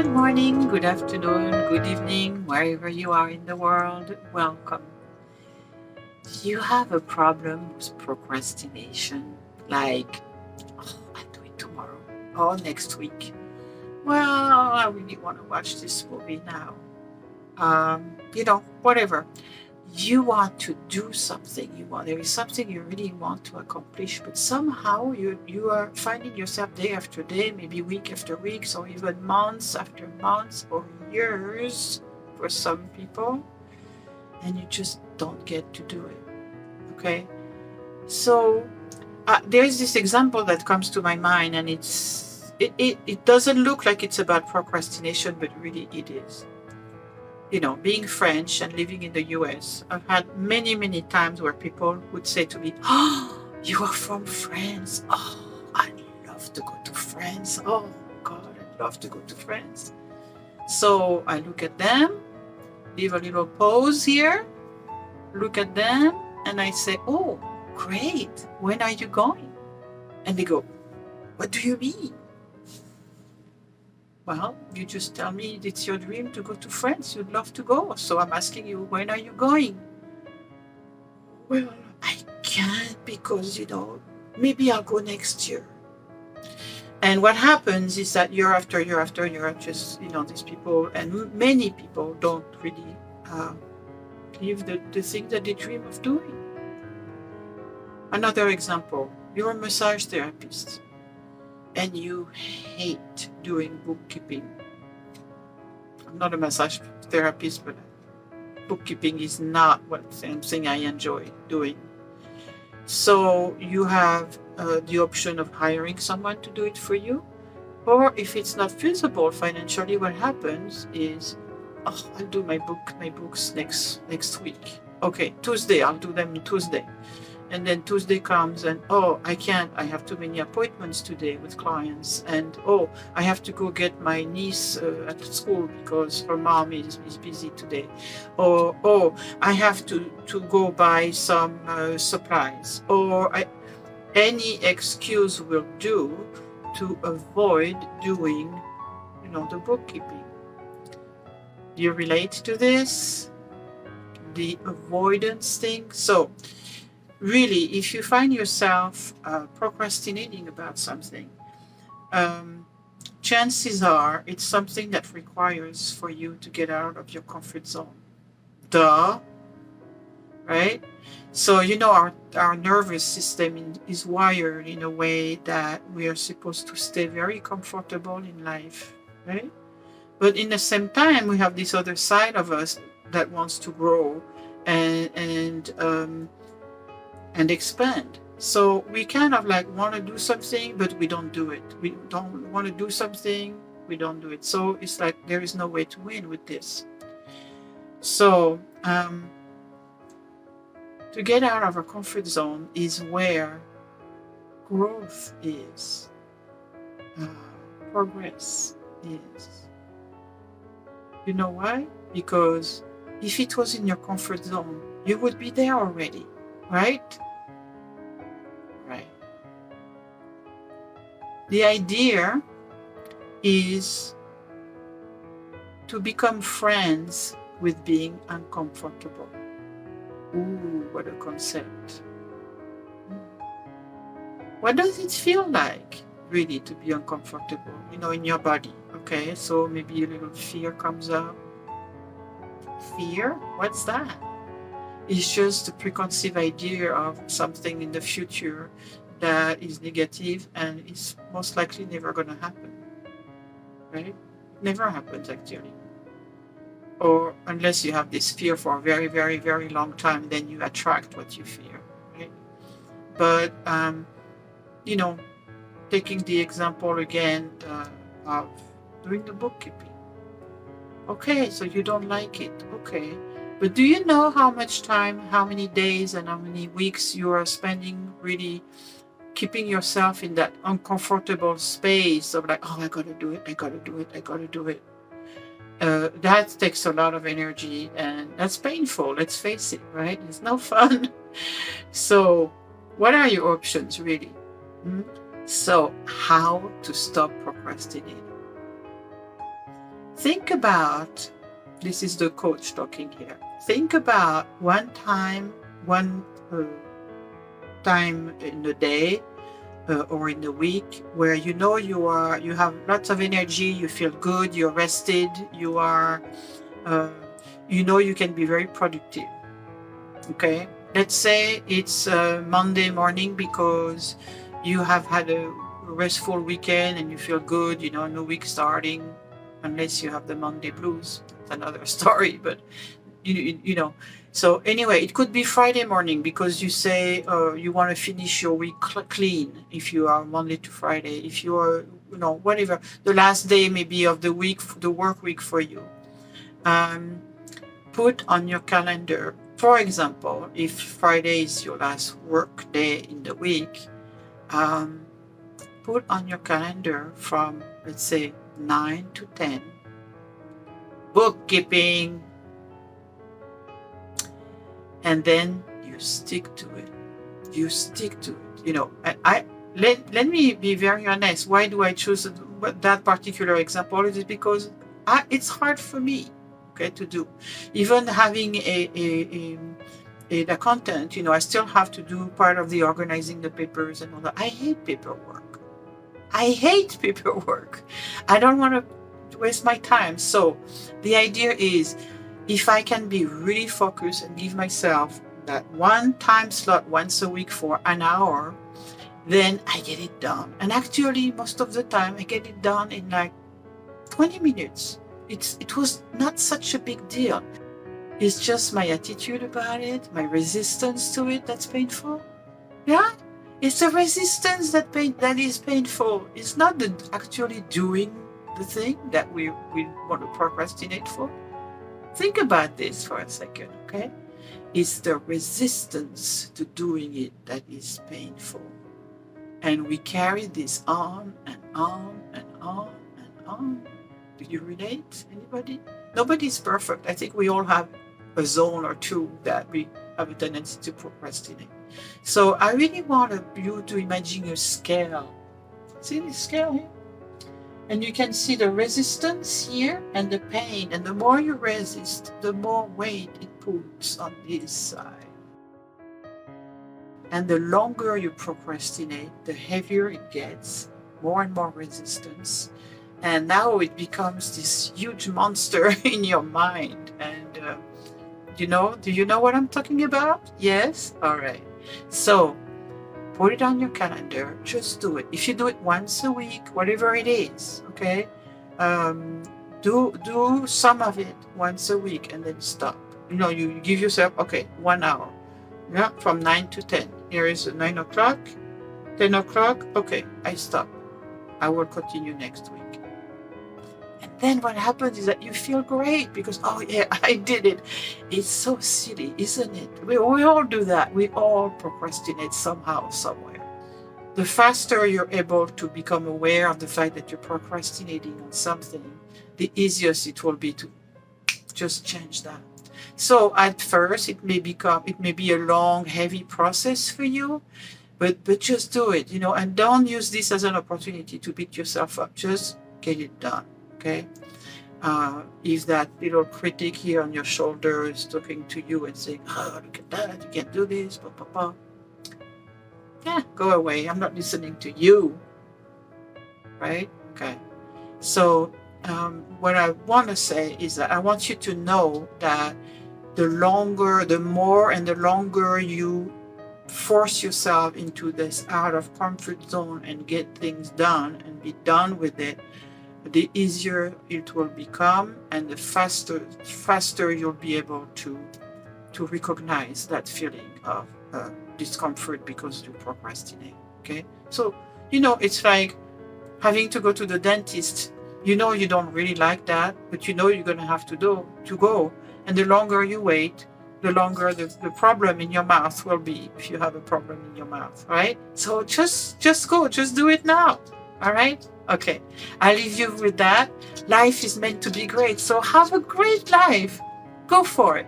Good morning, good afternoon, good evening, wherever you are in the world. Welcome. Do you have a problem with procrastination? Like, I'll do it tomorrow or next week. Well, I really want to watch this movie now. Whatever. You want to do something. There is something you really want to accomplish, but somehow you are finding yourself day after day, maybe week after weeks, or even months after months, or years for some people, and you just don't get to do it. Okay, so there's this example that comes to my mind, and it doesn't look like it's about procrastination, but really it is. Being French and living in the US, I've had many, many times where people would say to me, "Oh, you are from France. Oh, I'd love to go to France. Oh, God, I'd love to go to France." So I look at them, leave a little pause here, look at them, and I say, "Oh, great. When are you going?" And they go, "What do you mean?" Well, you just tell me it's your dream to go to France. You'd love to go. So I'm asking you, when are you going? Well, I can't because, maybe I'll go next year. And what happens is that year after year after year, just, these people and many people don't really live the thing that they dream of doing. Another example, you're a massage therapist and you hate doing bookkeeping. I'm not a massage therapist, but bookkeeping is not something I enjoy doing. So you have the option of hiring someone to do it for you, or if it's not feasible financially, what happens is, I'll do my books next week. Okay, Tuesday, I'll do them Tuesday. And then Tuesday comes and, I can't. I have too many appointments today with clients. And, I have to go get my niece at school because her mom is busy today. Or, I have to go buy some supplies. Or any excuse will do to avoid doing, the bookkeeping. Do you relate to this? The avoidance thing? So, really, if you find yourself procrastinating about something, chances are it's something that requires for you to get out of your comfort zone. Duh. Right? So, our nervous system is wired in a way that we are supposed to stay very comfortable in life. Right? But in the same time, we have this other side of us that wants to grow and expand. So we kind of want to do something, but we don't do it. We don't want to do something, we don't do it. So it's like there is no way to win with this. So to get out of our comfort zone is where growth is, progress is. You know why? Because if it was in your comfort zone, you would be there already. Right? Right. The idea is to become friends with being uncomfortable. Ooh, what a concept. What does it feel like, really, to be uncomfortable, in your body? Okay, so maybe a little fear comes up. Fear? What's that? It's just a preconceived idea of something in the future that is negative and is most likely never going to happen. Right? It never happens, actually. Or unless you have this fear for a very, very, very long time, then you attract what you fear. Right? But, taking the example again of doing the bookkeeping. Okay, so you don't like it. Okay. But do you know how much time, how many days, and how many weeks you are spending really keeping yourself in that uncomfortable space of I gotta do it, I gotta do it, I gotta do it. That takes a lot of energy and that's painful, let's face it, right? It's no fun. So what are your options really? So how to stop procrastinating? Think about, this is the coach talking here. Think about one time in the day or in the week where you have lots of energy, you feel good, you're rested, you are, you can be very productive. Okay, let's say it's Monday morning because you have had a restful weekend and you feel good, new week starting, unless you have the Monday blues. That's another story, but so anyway, it could be Friday morning because you say you want to finish your week clean if you are Monday to Friday. If you are, whatever, the last day maybe of the week, the work week for you. Put on your calendar, for example, if Friday is your last work day in the week, put on your calendar from, let's say, 9 to 10, bookkeeping, and then you stick to it. You stick to it. Let me be very honest. Why do I choose that particular example? It is because it's hard for me, to do. Even having an accountant, I still have to do part of the organizing the papers and all that. I hate paperwork. I don't want to waste my time. So the idea is, if I can be really focused and give myself that one time slot once a week for an hour, then I get it done. And actually, most of the time, I get it done in like 20 minutes. It was not such a big deal. It's just my attitude about it, my resistance to it that's painful. Yeah? It's the resistance that is painful. It's not actually doing the thing that we want to procrastinate for. Think about this for a second, okay? It's the resistance to doing it that is painful. And we carry this on and on and on and on. Do you relate? Anybody? Nobody's perfect. I think we all have a zone or two that we have a tendency to procrastinate. So I really want you to imagine a scale. See this scale here? And you can see the resistance here and the pain. And the more you resist, the more weight it puts on this side. And the longer you procrastinate, the heavier it gets, more and more resistance. And now it becomes this huge monster in your mind. And do you know what I'm talking about? Yes? All right. So put it on your calendar. Just do it. If you do it once a week, whatever it is, okay? Do some of it once a week and then stop. You give yourself, 1 hour. Yeah, from 9 to 10. Here is 9 o'clock, 10 o'clock. Okay, I stop. I will continue next week. And then what happens is that you feel great because, oh yeah, I did it. It's so silly, isn't it? We all do that. We all procrastinate somehow, somewhere. The faster you're able to become aware of the fact that you're procrastinating on something, the easiest it will be to just change that. So at first, it may be a long, heavy process for you, but just do it, and don't use this as an opportunity to beat yourself up. Just get it done, okay? If that little critic here on your shoulder is talking to you and saying, oh, look at that, you can't do this, blah, blah, blah. Yeah, go away. I'm not listening to you, right? Okay. So what I want to say is that I want you to know that the longer you force yourself into this out of comfort zone and get things done and be done with it, the easier it will become, and the faster you'll be able to recognize that feeling of discomfort because you procrastinate. Okay, so it's like having to go to the dentist. You don't really like that, but you're gonna have to go. And the longer you wait, the longer the problem in your mouth will be, if you have a problem in your mouth, right? So just go, just do it now, all right? Okay, I leave you with that. Life is meant to be great, so have a great life. Go for it.